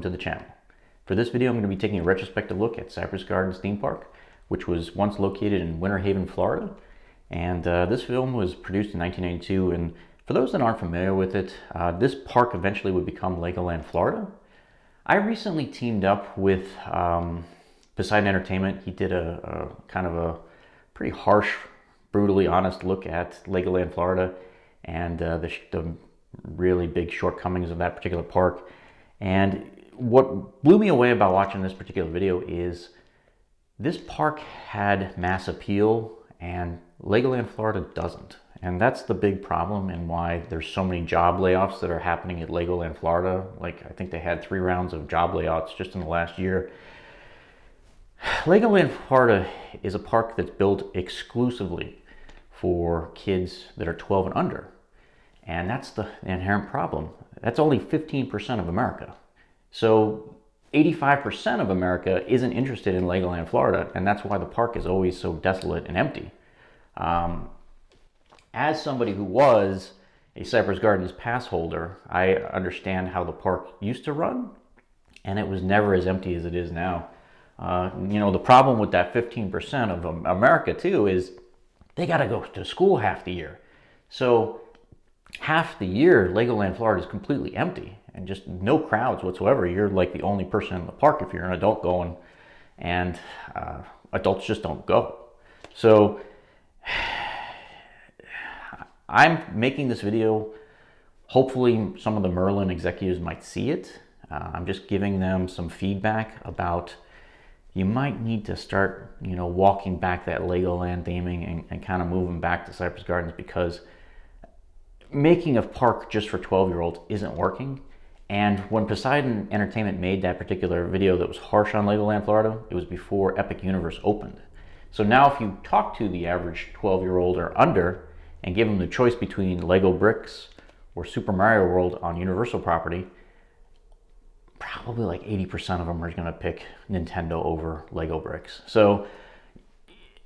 welcome to the channel. For this video I'm going to be taking a retrospective look at Cypress Gardens theme park, which was once located in Winter Haven, Florida. And this film was produced in 1992, and for those that aren't familiar with it, this park eventually would become Legoland Florida. I recently teamed up with Poseidon Entertainment. He did a kind of a pretty harsh, brutally honest look at Legoland Florida and the really big shortcomings of that particular park. And what blew me away about watching this particular video is this park had mass appeal and Legoland Florida doesn't. And that's the big problem and why there's so many job layoffs that are happening at Legoland Florida. Like, I think they had 3 rounds of job layoffs just in the last year. Legoland Florida is a park that's built exclusively for kids that are 12 and under. And that's the inherent problem. That's only 15% of America. So 85% of America isn't interested in Legoland Florida, and that's why the park is always so desolate and empty. As somebody who was a Cypress Gardens pass holder, I understand how the park used to run, and it was never as empty as it is now. You know, the problem with that 15% of America too is they got to go to school half the year. So half the year, Legoland Florida is completely empty and just no crowds whatsoever. You're like the only person in the park if you're an adult going, and adults just don't go. So I'm making this video. Hopefully some of the Merlin executives might see it. I'm just giving them some feedback about you might need to start, you know, walking back that Legoland theming and kind of moving back to Cypress Gardens, because making a park just for 12-year-olds isn't working. And when Poseidon Entertainment made that particular video that was harsh on Legoland Florida, it was before Epic Universe opened. So now if you talk to the average 12-year-old or under and give them the choice between Lego bricks or Super Mario World on Universal property, probably like 80% of them are going to pick Nintendo over Lego bricks. So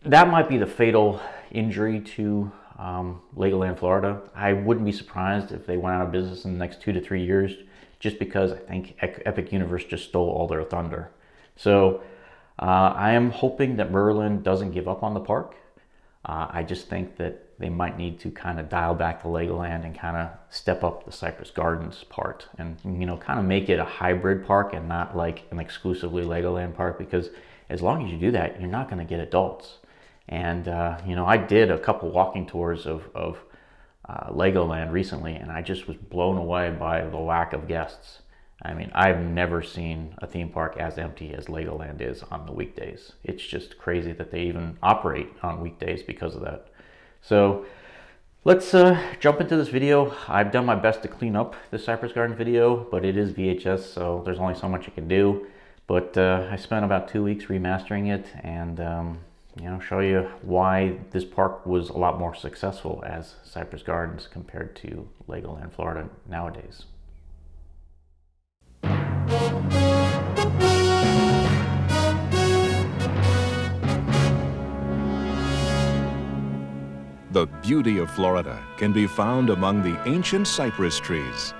that might be the fatal injury to Legoland Florida. I wouldn't be surprised if they went out of business in the next 2 to 3 years, just because I think Epic Universe just stole all their thunder. So I am hoping that Merlin doesn't give up on the park. I just think that they might need to kind of dial back the Legoland and kind of step up the Cypress Gardens part and, you know, kind of make it a hybrid park and not like an exclusively Legoland park, because as long as you do that, you're not going to get adults. And, you know, I did a couple walking tours of Legoland recently, and I just was blown away by the lack of guests. I mean, I've never seen a theme park as empty as Legoland is on the weekdays. It's just crazy that they even operate on weekdays because of that. So let's jump into this video. I've done my best to clean up the Cypress Garden video, but it is VHS, so there's only so much you can do. But I spent about 2 weeks remastering it and you know, show you why this park was a lot more successful as Cypress Gardens compared to Legoland Florida nowadays. The beauty of Florida can be found among the ancient cypress trees.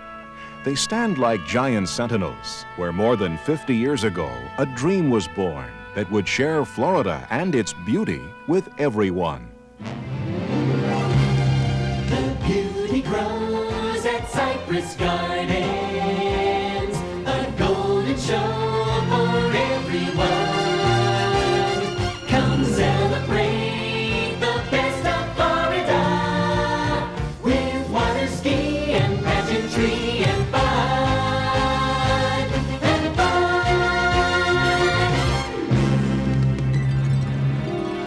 They stand like giant sentinels, where more than 50 years ago, a dream was born that would share Florida and its beauty with everyone. The beauty grows at Cypress Gardens, a golden show for everyone. Come celebrate the best of Florida with water ski and Banyan Tree and fun.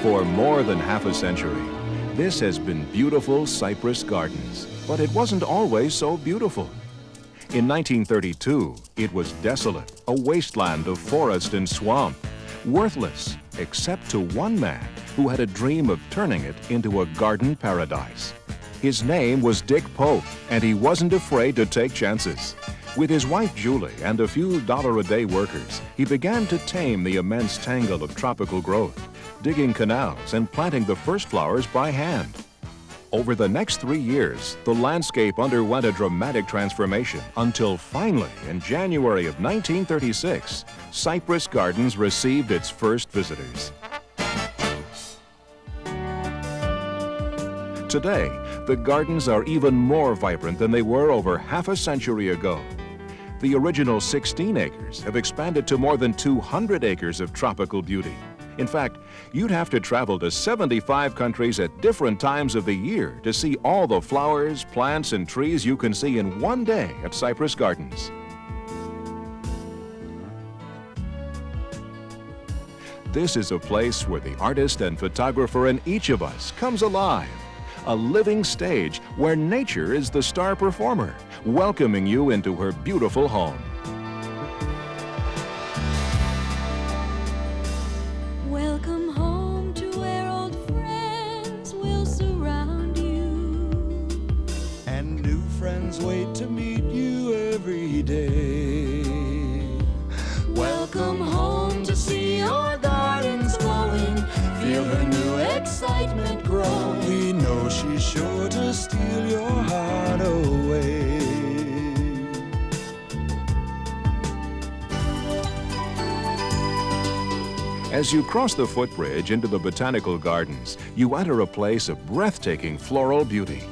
For more than half a century, this has been beautiful Cypress Gardens, but it wasn't always so beautiful. In 1932, it was desolate, a wasteland of forest and swamp, worthless except to one man who had a dream of turning it into a garden paradise. His name was Dick Pope, and he wasn't afraid to take chances. With his wife Julie and a few dollar-a-day workers, he began to tame the immense tangle of tropical growth, digging canals and planting the first flowers by hand. Over the next 3 years, the landscape underwent a dramatic transformation until finally, in January of 1936, Cypress Gardens received its first visitors. Today, the gardens are even more vibrant than they were over half a century ago. The original 16 acres have expanded to more than 200 acres of tropical beauty. In fact, you'd have to travel to 75 countries at different times of the year to see all the flowers, plants, and trees you can see in one day at Cypress Gardens. This is a place where the artist and photographer in each of us comes alive. A living stage where nature is the star performer, welcoming you into her beautiful home. Welcome home to where old friends will surround you. And new friends wait to meet you every day. Welcome home to see your gardens glowing. Feel her new excitement grow. We know she's sure to steal your heart away. As you cross the footbridge into the Botanical Gardens, you enter a place of breathtaking floral beauty.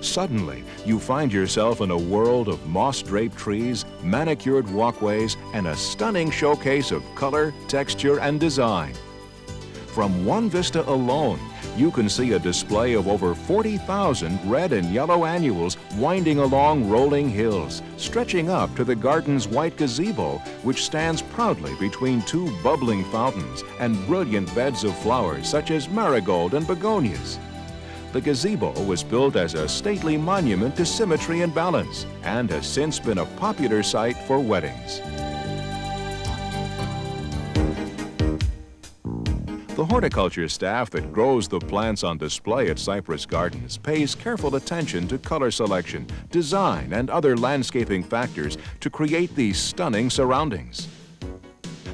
Suddenly, you find yourself in a world of moss-draped trees, manicured walkways, and a stunning showcase of color, texture, and design. From one vista alone, you can see a display of over 40,000 red and yellow annuals winding along rolling hills, stretching up to the garden's white gazebo, which stands proudly between two bubbling fountains and brilliant beds of flowers such as marigold and begonias. The gazebo was built as a stately monument to symmetry and balance and has since been a popular site for weddings. The horticulture staff that grows the plants on display at Cypress Gardens pays careful attention to color selection, design, and other landscaping factors to create these stunning surroundings.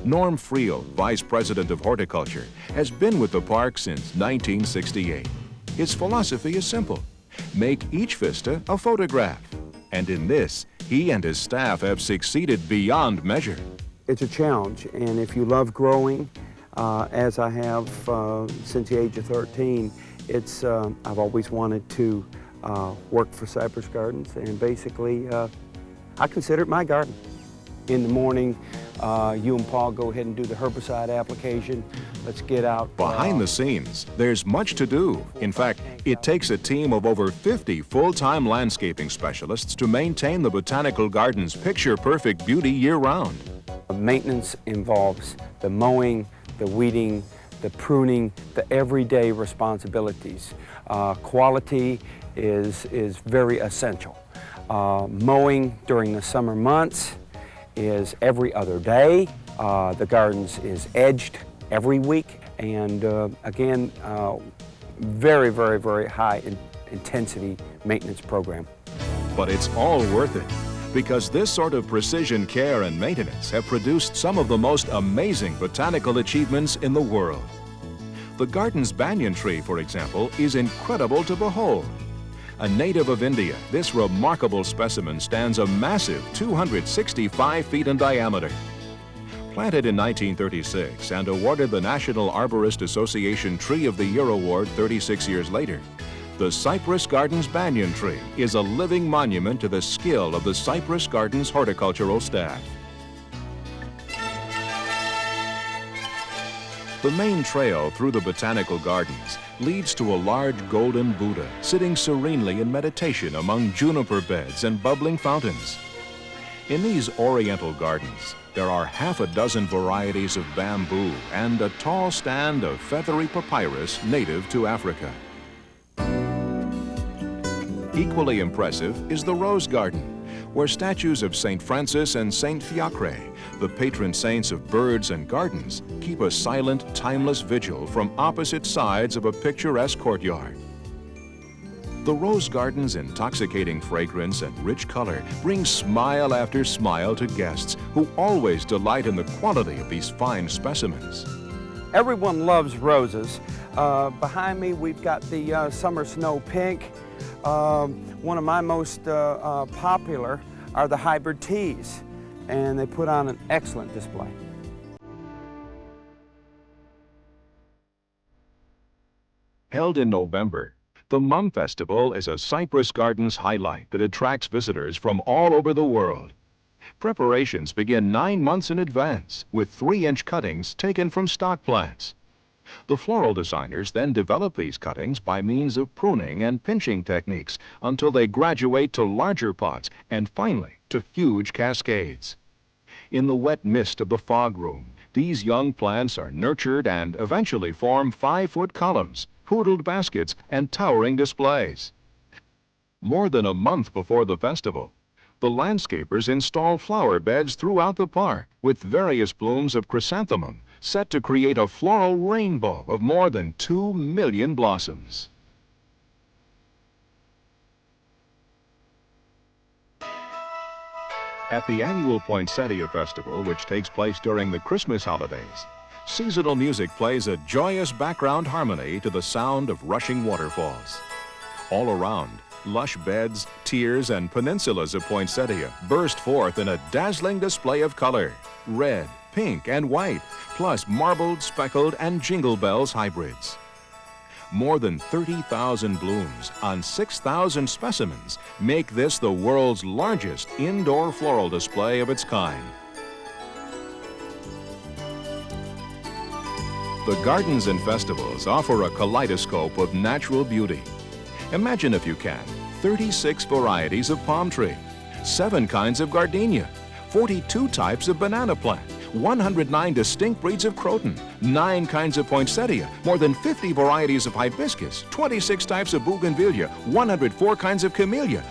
Norm Friel, Vice President of Horticulture, has been with the park since 1968. His philosophy is simple: make each vista a photograph. And in this, he and his staff have succeeded beyond measure. It's a challenge, and if you love growing, as I have since the age of 13, I've always wanted to work for Cypress Gardens, and basically I consider it my garden. In the morning, you and Paul go ahead and do the herbicide application. Let's get out. Behind the scenes, there's much to do. In fact, it takes a team of over 50 full-time landscaping specialists to maintain the Botanical Gardens' picture-perfect beauty year-round. Maintenance involves the mowing, the weeding, the pruning, the everyday responsibilities. Quality is very essential. Mowing during the summer months is every other day. The gardens is edged every week, and again, very, very, very high intensity maintenance program. But it's all worth it, because this sort of precision care and maintenance have produced some of the most amazing botanical achievements in the world. The garden's banyan tree, for example, is incredible to behold. A native of India, this remarkable specimen stands a massive 265 feet in diameter. Planted in 1936 and awarded the National Arborist Association Tree of the Year Award 36 years later, the Cypress Gardens banyan tree is a living monument to the skill of the Cypress Gardens horticultural staff. The main trail through the Botanical Gardens leads to a large golden Buddha sitting serenely in meditation among juniper beds and bubbling fountains. In these Oriental Gardens, there are half a dozen varieties of bamboo and a tall stand of feathery papyrus native to Africa. Equally impressive is the Rose Garden, where statues of St. Francis and St. Fiacre, the patron saints of birds and gardens, keep a silent, timeless vigil from opposite sides of a picturesque courtyard. The Rose Garden's intoxicating fragrance and rich color bring smile after smile to guests who always delight in the quality of these fine specimens. Everyone loves roses, Behind me, we've got the summer snow pink. One of my most popular are the hybrid teas, and they put on an excellent display. Held in November, the Mum Festival is a Cypress Gardens highlight that attracts visitors from all over the world. Preparations begin 9 months in advance with 3-inch cuttings taken from stock plants. The floral designers then develop these cuttings by means of pruning and pinching techniques until they graduate to larger pots and finally to huge cascades. In the wet mist of the fog room, these young plants are nurtured and eventually form 5-foot columns, poodled baskets, and towering displays. More than a month before the festival, the landscapers install flower beds throughout the park with various blooms of chrysanthemum set to create a floral rainbow of more than 2 million blossoms. At the annual Poinsettia Festival, which takes place during the Christmas holidays, seasonal music plays a joyous background harmony to the sound of rushing waterfalls. All around, lush beds, tiers, and peninsulas of poinsettia burst forth in a dazzling display of color: red, pink, and white, plus marbled, speckled, and jingle bells hybrids. More than 30,000 blooms on 6,000 specimens make this the world's largest indoor floral display of its kind. The gardens and festivals offer a kaleidoscope of natural beauty. Imagine, if you can, 36 varieties of palm tree, 7 kinds of gardenia, 42 types of banana plant, 109 distinct breeds of croton, 9 kinds of poinsettia, more than 50 varieties of hibiscus, 26 types of bougainvillea, 104 kinds of camellia,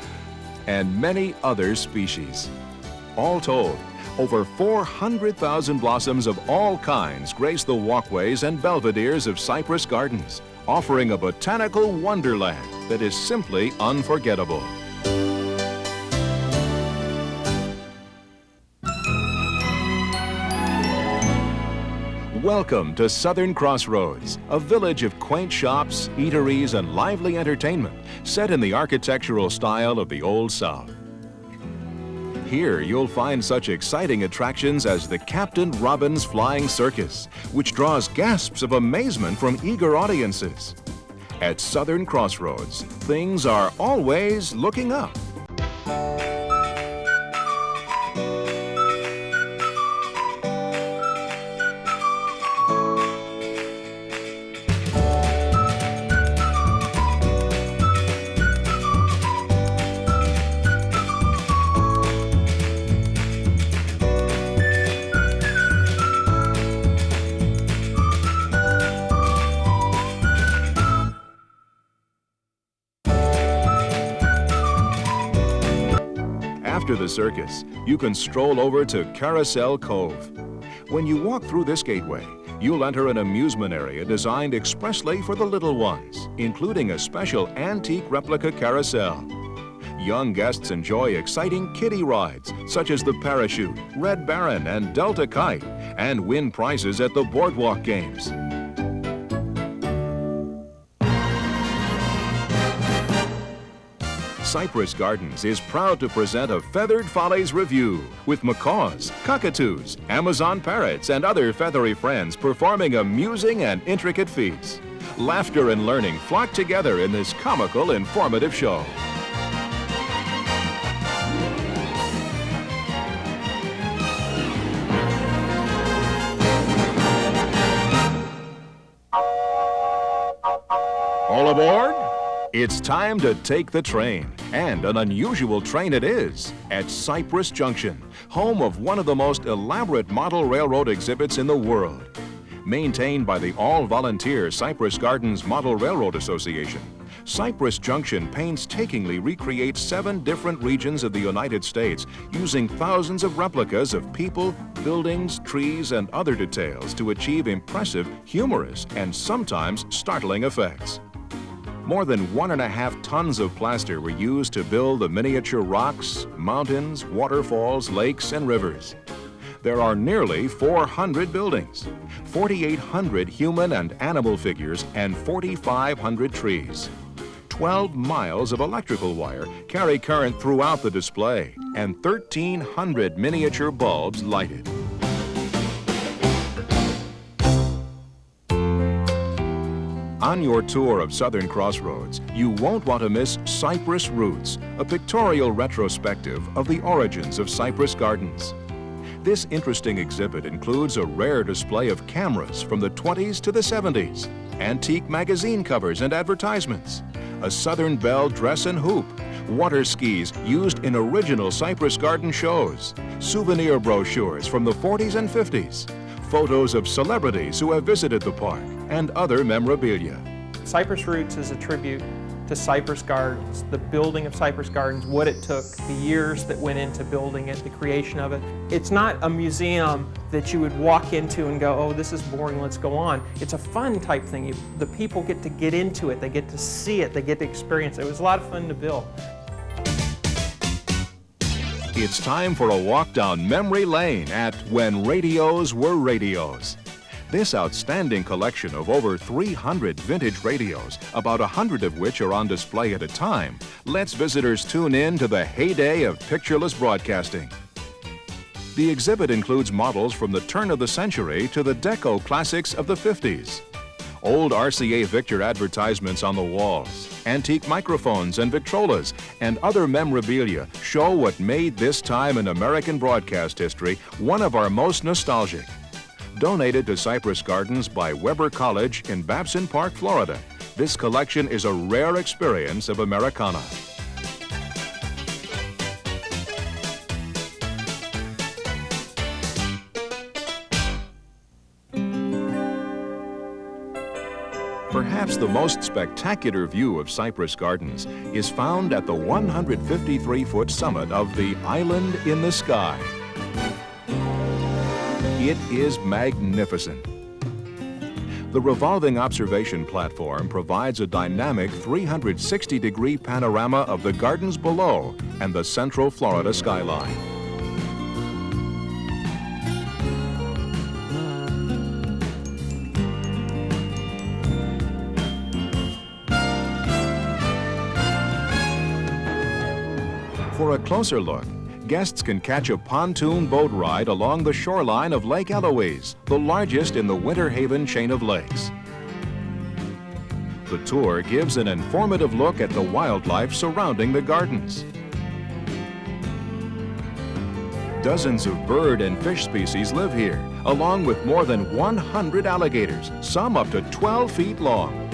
and many other species. All told, over 400,000 blossoms of all kinds grace the walkways and belvederes of Cypress Gardens, offering a botanical wonderland that is simply unforgettable. Welcome to Southern Crossroads, a village of quaint shops, eateries, and lively entertainment set in the architectural style of the Old South. Here you'll find such exciting attractions as the Captain Robbins Flying Circus, which draws gasps of amazement from eager audiences. At Southern Crossroads, things are always looking up. After the circus, you can stroll over to Carousel Cove. When you walk through this gateway, you'll enter an amusement area designed expressly for the little ones, including a special antique replica carousel. Young guests enjoy exciting kiddie rides, such as the Parachute, Red Baron, and Delta Kite, and win prizes at the Boardwalk Games. Cypress Gardens is proud to present a Feathered Follies review with macaws, cockatoos, Amazon parrots, and other feathery friends performing amusing and intricate feats. Laughter and learning flock together in this comical, informative show. All aboard? It's time to take the train, and an unusual train it is, at Cypress Junction, home of one of the most elaborate model railroad exhibits in the world. Maintained by the all-volunteer Cypress Gardens Model Railroad Association, Cypress Junction painstakingly recreates 7 different regions of the United States using thousands of replicas of people, buildings, trees, and other details to achieve impressive, humorous, and sometimes startling effects. More than 1.5 tons of plaster were used to build the miniature rocks, mountains, waterfalls, lakes, and rivers. There are nearly 400 buildings, 4,800 human and animal figures, and 4,500 trees. 12 miles of electrical wire carry current throughout the display, and 1,300 miniature bulbs lighted. On your tour of Southern Crossroads, you won't want to miss Cypress Roots, a pictorial retrospective of the origins of Cypress Gardens. This interesting exhibit includes a rare display of cameras from the 20s to the 70s, antique magazine covers and advertisements, a Southern Belle dress and hoop, water skis used in original Cypress Garden shows, souvenir brochures from the 40s and 50s, photos of celebrities who have visited the park, and other memorabilia. Cypress Roots is a tribute to Cypress Gardens, the building of Cypress Gardens, what it took, the years that went into building it, the creation of it. It's not a museum that you would walk into and go, oh, this is boring, let's go on. It's a fun type thing. The people get into it, they get to see it, they get to experience it. It was a lot of fun to build. It's time for a walk down memory lane at When Radios Were Radios. This outstanding collection of over 300 vintage radios, about 100 of which are on display at a time, lets visitors tune in to the heyday of pictureless broadcasting. The exhibit includes models from the turn of the century to the deco classics of the 50s. Old RCA Victor advertisements on the walls, antique microphones and Victrolas, and other memorabilia show what made this time in American broadcast history one of our most nostalgic. Donated to Cypress Gardens by Weber College in Babson Park, Florida, this collection is a rare experience of Americana. Perhaps the most spectacular view of Cypress Gardens is found at the 153-foot summit of the Island in the Sky. It is magnificent. The revolving observation platform provides a dynamic 360-degree panorama of the gardens below and the central Florida skyline. For a closer look, guests can catch a pontoon boat ride along the shoreline of Lake Eloise, the largest in the Winter Haven chain of lakes. The tour gives an informative look at the wildlife surrounding the gardens. Dozens of bird and fish species live here, along with more than 100 alligators, some up to 12 feet long.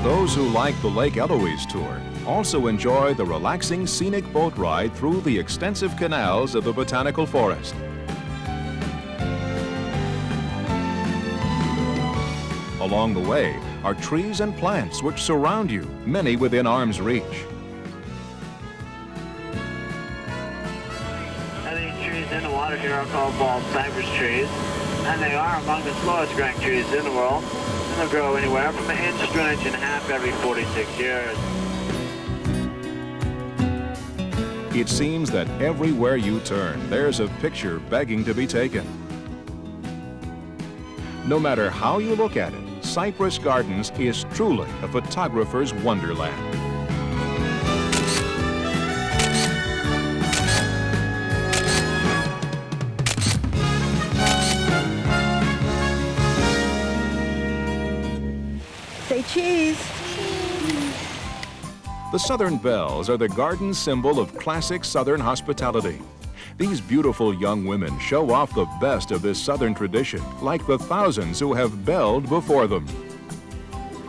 Those who like the Lake Eloise tour also enjoy the relaxing scenic boat ride through the extensive canals of the Botanical Forest. Along the way are trees and plants which surround you, many within arm's reach. These trees in the water here are called bald cypress trees, and they are among the slowest growing trees in the world. And they'll grow anywhere from an inch to an inch and a half every 46 years. It seems that everywhere you turn, there's a picture begging to be taken. No matter how you look at it, Cypress Gardens is truly a photographer's wonderland. Say cheese. The Southern Belles are the garden symbol of classic Southern hospitality. These beautiful young women show off the best of this Southern tradition, like the thousands who have belled before them.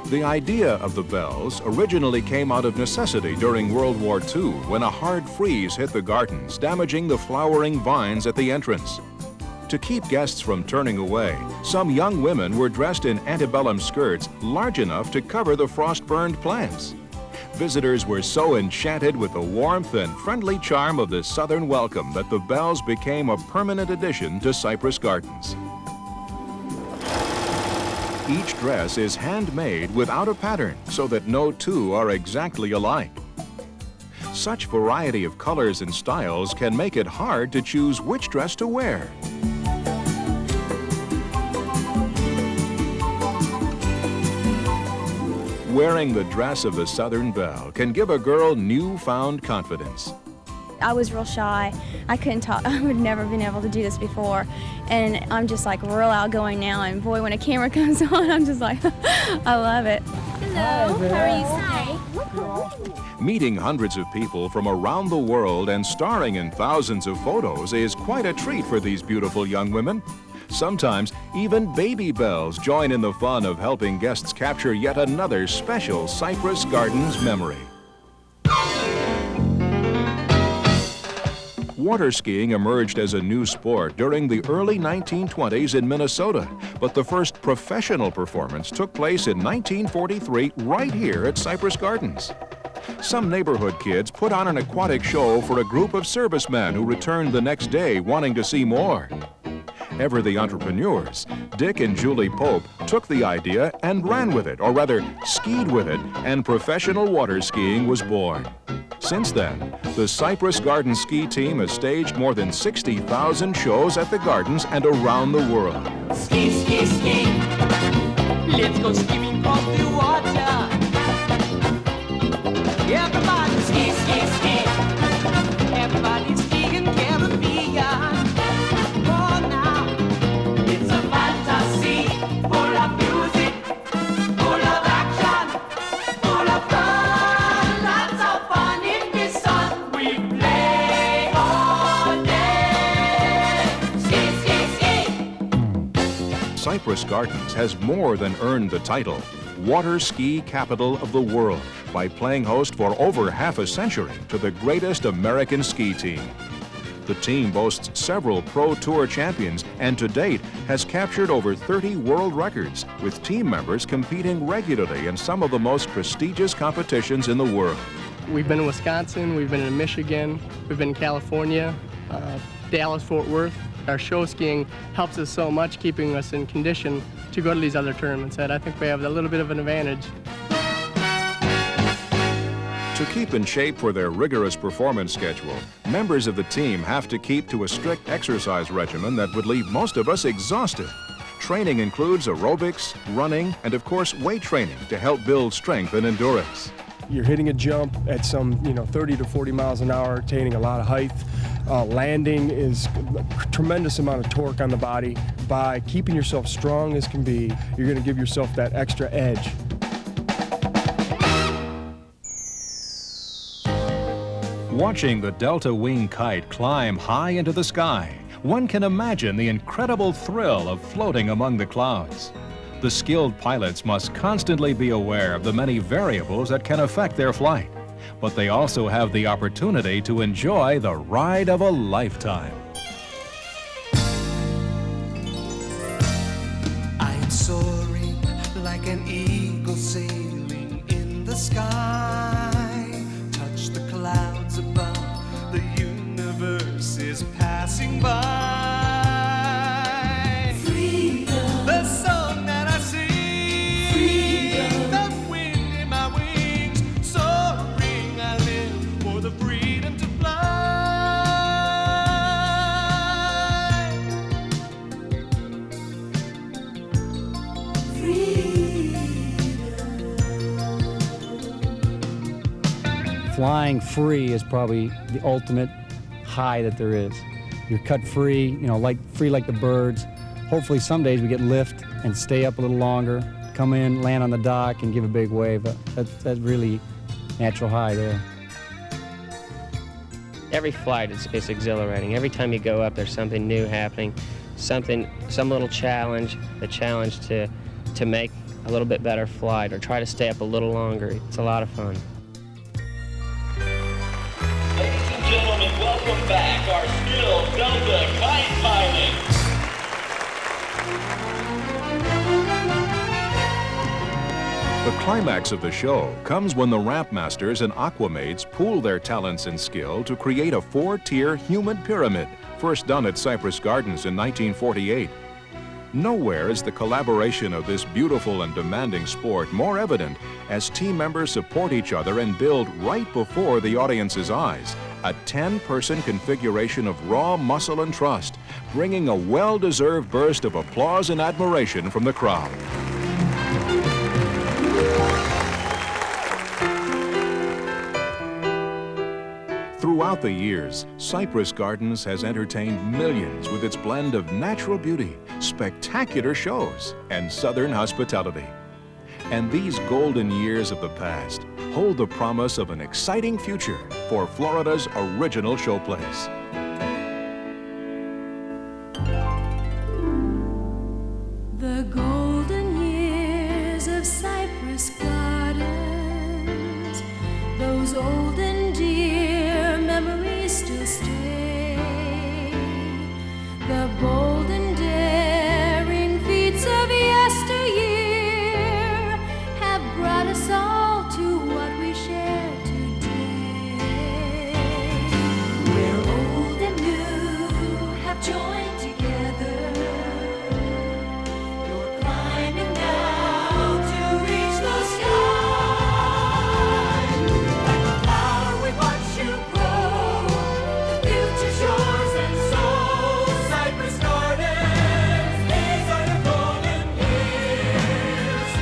The idea of the bells originally came out of necessity during World War II, when a hard freeze hit the gardens, damaging the flowering vines at the entrance. To keep guests from turning away, some young women were dressed in antebellum skirts large enough to cover the frost-burned plants. Visitors were so enchanted with the warmth and friendly charm of this Southern welcome that the bells became a permanent addition to Cypress Gardens. Each dress is handmade without a pattern so that no two are exactly alike. such variety of colors and styles can make it hard to choose which dress to wear. Wearing the dress of the Southern Belle can give a girl newfound confidence. I was real shy. I couldn't talk. I would never been able to do this before. And I'm just like real outgoing now. And boy, when a camera comes on, I'm just like, I love it. Hello, how are you today? Meeting hundreds of people from around the world and starring in thousands of photos is quite a treat for these beautiful young women. Sometimes even baby bells join in the fun of helping guests capture yet another special Cypress Gardens memory. Water skiing emerged as a new sport during the early 1920s in Minnesota, but the first professional performance took place in 1943 right here at Cypress Gardens. Some neighborhood kids put on an aquatic show for a group of servicemen who returned the next day wanting to see more. Ever the entrepreneurs, Dick and Julie Pope took the idea and ran with it, or rather skied with it, and professional water skiing was born. Since then, the Cypress Gardens ski team has staged more than 60,000 shows at the gardens and around the world. Ski, ski, ski. Let's go skiing across the water. Everybody ski, ski, ski. Everybody skiing Caribbean. Oh, now it's a fantasy full of music, full of action, full of fun. Lots of fun in the sun. We play all day. Ski, ski, ski. Cypress Gardens has more than earned the title Water Ski Capital of the World by playing host for over half a century to the greatest American ski team. The team boasts several Pro Tour champions and to date has captured over 30 world records, with team members competing regularly in some of the most prestigious competitions in the world. We've been in Wisconsin, we've been in Michigan, we've been in California, Dallas, Fort Worth. Our show skiing helps us so much, keeping us in condition to go to these other tournaments, and I think we have a little bit of an advantage. To keep in shape for their rigorous performance schedule, members of the team have to keep to a strict exercise regimen that would leave most of us exhausted. Training includes aerobics, running, and of course weight training to help build strength and endurance. You're hitting a jump at some 30 to 40 miles an hour, attaining a lot of height. Landing is a tremendous amount of torque on the body. By keeping yourself strong as can be, you're going to give yourself that extra edge. Watching the Delta Wing kite climb high into the sky, one can imagine the incredible thrill of floating among the clouds. The skilled pilots must constantly be aware of the many variables that can affect their flight, but they also have the opportunity to enjoy the ride of a lifetime. I'm soaring like an eagle sailing in the sky. Touch the clouds above, the universe is passing by. Freedom, the song that I sing. Freedom, the wind in my wings. Soaring, I live for the freedom to fly. Flying free is probably the ultimate high that there is. You're cut free, free like the birds. Hopefully some days we get lift and stay up a little longer, come in, land on the dock, and give a big wave. That's really natural high there. Every flight is exhilarating. Every time you go up, there's something new happening, some little challenge, the challenge to make a little bit better flight or try to stay up a little longer. It's a lot of fun. Ladies and gentlemen, welcome back our skilled Delta kite pilots. The climax of the show comes when the ramp masters and aquamaids pool their talents and skill to create a 4-tier human pyramid, first done at Cypress Gardens in 1948. Nowhere is the collaboration of this beautiful and demanding sport more evident as team members support each other and build right before the audience's eyes a 10-person configuration of raw muscle and trust, bringing a well-deserved burst of applause and admiration from the crowd. Throughout the years, Cypress Gardens has entertained millions with its blend of natural beauty, spectacular shows, and southern hospitality. And these golden years of the past hold the promise of an exciting future for Florida's original showplace. The golden years of Cypress Gardens, those old and dear memories still stay. The bold and daring feats of yesteryear have brought us all to what we share today. Where old and new have joined together. You're climbing now to reach the sky. Like a flower, we watch you grow. The future's yours, and so Cypress Gardens, these are your golden years.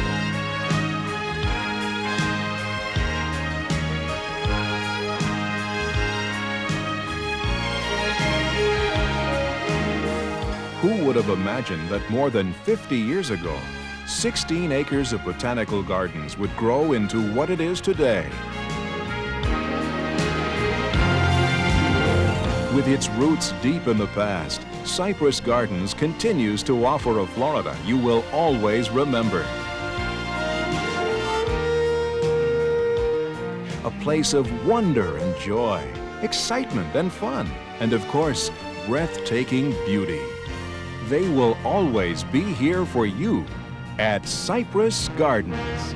Who would have imagined that more than 50 years ago, 16 acres of botanical gardens would grow into what it is today? With its roots deep in the past, Cypress Gardens continues to offer a Florida you will always remember. A place of wonder and joy, excitement and fun, and of course, breathtaking beauty. They will always be here for you at Cypress Gardens.